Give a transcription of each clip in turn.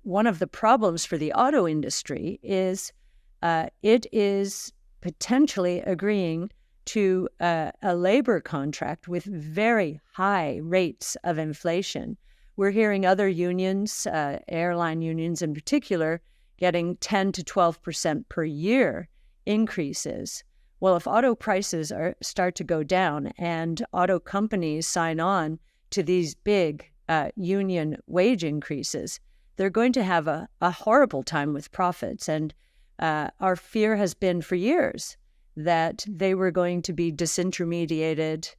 one of the problems for the auto industry is it is potentially agreeing to a labor contract with very high rates of inflation. We're hearing other unions, airline unions in particular, getting 10 to 12% per year increases. Well, if auto prices start to go down and auto companies sign on to these big union wage increases, they're going to have a horrible time with profits. And our fear has been for years that they were going to be disintermediated,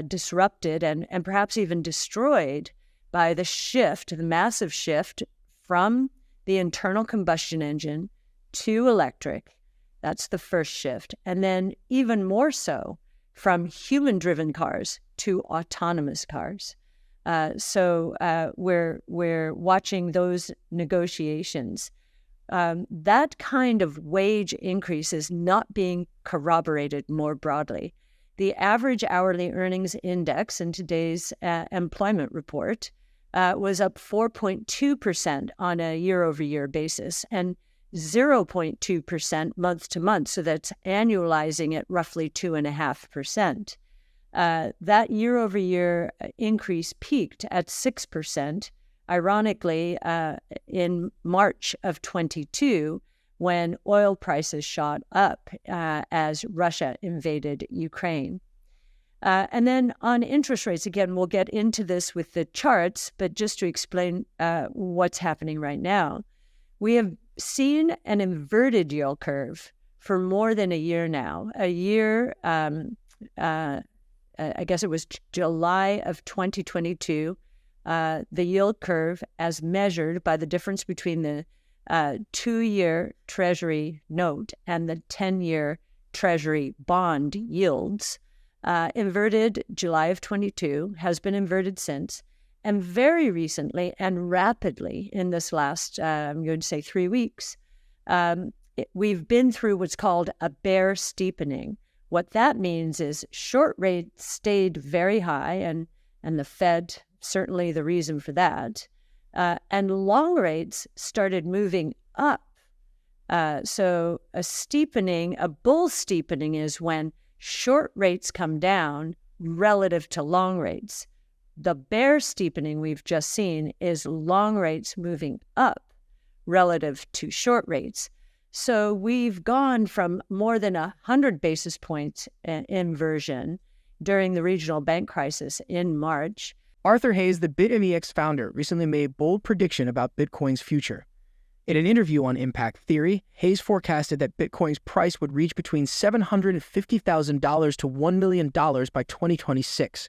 disrupted, and perhaps even destroyed by the massive shift from the internal combustion engine to electric. That's the first shift. And then even more so from human-driven cars to autonomous cars. So we're watching those negotiations. That kind of wage increase is not being corroborated more broadly. The average hourly earnings index in today's employment report was up 4.2% on a year-over-year basis and 0.2% month to month. So that's annualizing at roughly 2.5%. That year-over-year increase peaked at 6%, ironically, in March of 22, when oil prices shot up as Russia invaded Ukraine. And then on interest rates, again, we'll get into this with the charts, but just to explain what's happening right now, we have seen an inverted yield curve for more than a year now. I guess it was July of 2022, the yield curve as measured by the difference between the 2-year Treasury note and the 10-year Treasury bond yields, inverted July of 22, has been inverted since. And very recently and rapidly in this last, I'm going to say 3 weeks, we've been through what's called a bear steepening. What that means is short rates stayed very high, and the Fed, certainly the reason for that, and long rates started moving up. So a bull steepening is when short rates come down relative to long rates. The bear steepening we've just seen is long rates moving up relative to short rates. So we've gone from more than 100 basis points inversion during the regional bank crisis in March. Arthur Hayes, the BitMEX founder, recently made a bold prediction about Bitcoin's future. In an interview on Impact Theory, Hayes forecasted that Bitcoin's price would reach between $750,000 to $1 million by 2026.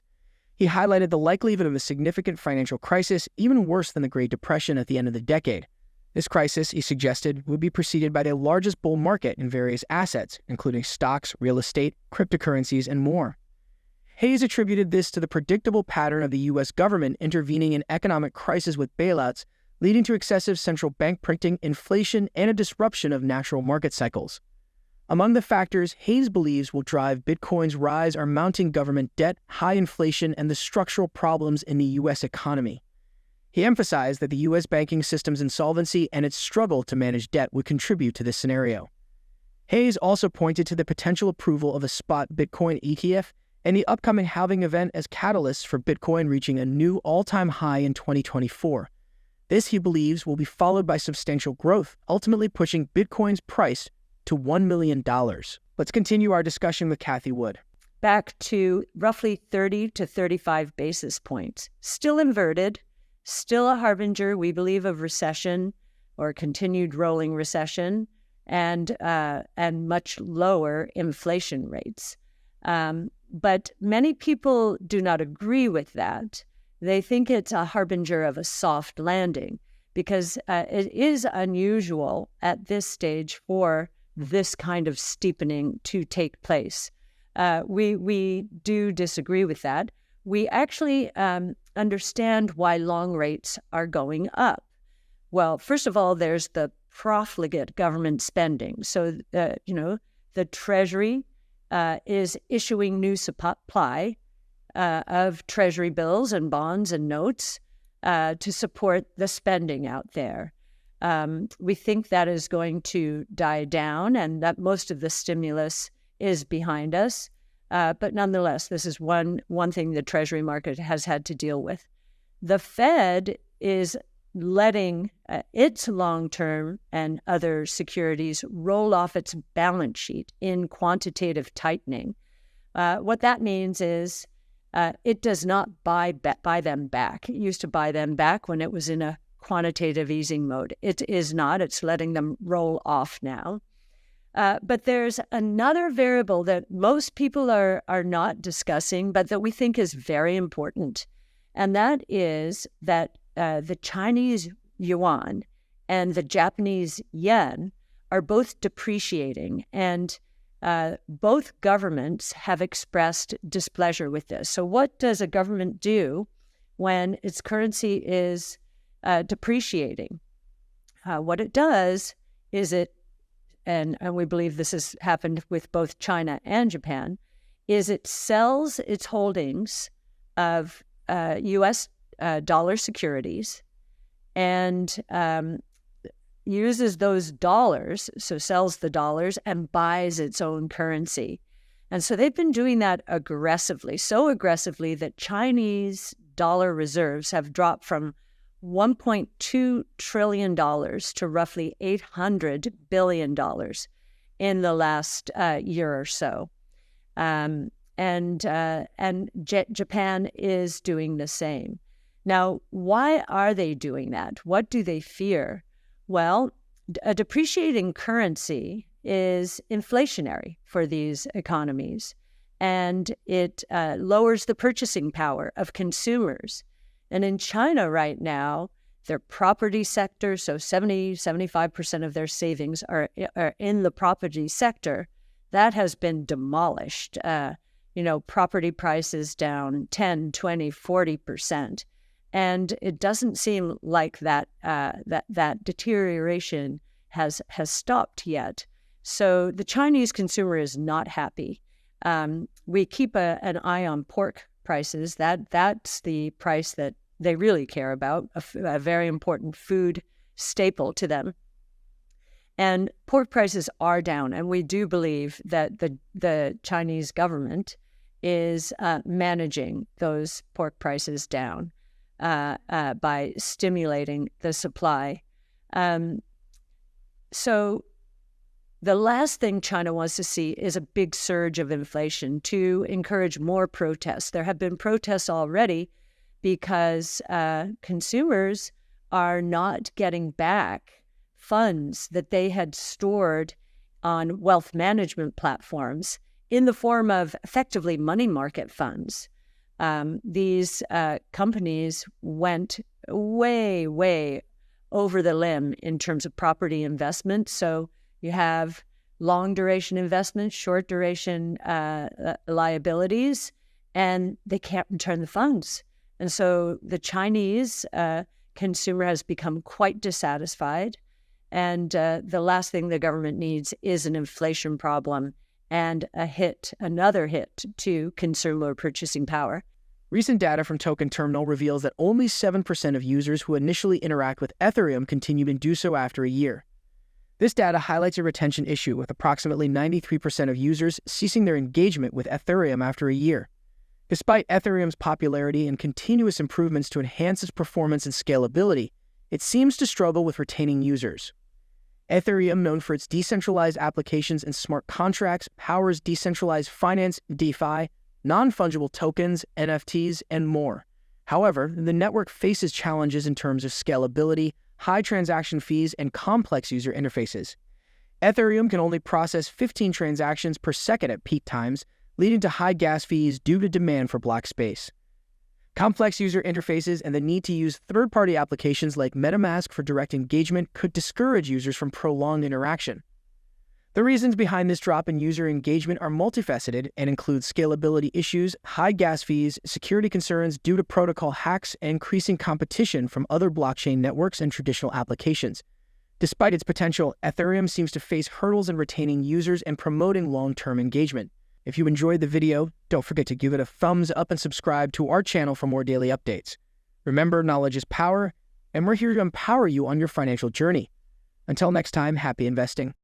He highlighted the likelihood of a significant financial crisis, even worse than the Great Depression at the end of the decade. This crisis, he suggested, would be preceded by the largest bull market in various assets, including stocks, real estate, cryptocurrencies, and more. Hayes attributed this to the predictable pattern of the U.S. government intervening in economic crisis with bailouts, leading to excessive central bank printing, inflation, and a disruption of natural market cycles. Among the factors Hayes believes will drive Bitcoin's rise are mounting government debt, high inflation, and the structural problems in the U.S. economy. He emphasized that the U.S. banking system's insolvency and its struggle to manage debt would contribute to this scenario. Hayes also pointed to the potential approval of a spot Bitcoin ETF and the upcoming halving event as catalysts for Bitcoin reaching a new all-time high in 2024. This, he believes, will be followed by substantial growth, ultimately pushing Bitcoin's price to $1 million. Let's continue our discussion with Cathie Wood. Back to roughly 30 to 35 basis points. Still inverted, still a harbinger, we believe, of recession or continued rolling recession and much lower inflation rates. But many people do not agree with that. They think it's a harbinger of a soft landing because it is unusual at this stage for this kind of steepening to take place. We do disagree with that. We actually understand why long rates are going up. Well, first of all, there's the profligate government spending. So, the Treasury is issuing new supply of Treasury bills and bonds and notes to support the spending out there. We think that is going to die down and that most of the stimulus is behind us. But nonetheless, this is one thing the Treasury market has had to deal with. The Fed is letting its long-term and other securities roll off its balance sheet in quantitative tightening. What that means is it does not buy them back. It used to buy them back when it was in a quantitative easing mode. It is not. It's letting them roll off now. But there's another variable that most people are not discussing, but that we think is very important. And that is that the Chinese yuan and the Japanese yen are both depreciating, and both governments have expressed displeasure with this. So what does a government do when its currency is depreciating? What it does is and we believe this has happened with both China and Japan, is it sells its holdings of U.S. Dollar securities and uses those dollars, so sells the dollars and buys its own currency. And so they've been doing that aggressively, so aggressively that Chinese dollar reserves have dropped from $1.2 trillion to roughly $800 billion in the last year or so. And Japan is doing the same. Now, why are they doing that? What do they fear? Well, a depreciating currency is inflationary for these economies, and it lowers the purchasing power of consumers. And in China right now, their property sector, so 75% of their savings are in the property sector, that has been demolished. Property prices down 10, 20, 40%. And it doesn't seem like that deterioration has stopped yet. So the Chinese consumer is not happy. We keep an eye on pork prices. That's the price that they really care about, a very important food staple to them. And pork prices are down, and we do believe that the Chinese government is managing those pork prices down by stimulating the supply. So the last thing China wants to see is a big surge of inflation to encourage more protests. There have been protests already because consumers are not getting back funds that they had stored on wealth management platforms in the form of effectively money market funds. These companies went way, way over the limb in terms of property investment. So you have long duration investments, short duration liabilities, and they can't return the funds. And so the Chinese consumer has become quite dissatisfied. And the last thing the government needs is an inflation problem and another hit to consumer purchasing power. Recent data from Token Terminal reveals that only 7% of users who initially interact with Ethereum continue to do so after a year. This data highlights a retention issue, with approximately 93% of users ceasing their engagement with Ethereum after a year. Despite Ethereum's popularity and continuous improvements to enhance its performance and scalability, it seems to struggle with retaining users. Ethereum, known for its decentralized applications and smart contracts, powers decentralized finance, DeFi, non-fungible tokens, NFTs, and more. However, the network faces challenges in terms of scalability, high transaction fees, and complex user interfaces. Ethereum can only process 15 transactions per second at peak times, leading to high gas fees due to demand for block space. Complex user interfaces and the need to use third-party applications like MetaMask for direct engagement could discourage users from prolonged interaction. The reasons behind this drop in user engagement are multifaceted and include scalability issues, high gas fees, security concerns due to protocol hacks, and increasing competition from other blockchain networks and traditional applications. Despite its potential, Ethereum seems to face hurdles in retaining users and promoting long-term engagement. If you enjoyed the video, don't forget to give it a thumbs up and subscribe to our channel for more daily updates. Remember, knowledge is power, and we're here to empower you on your financial journey. Until next time, happy investing.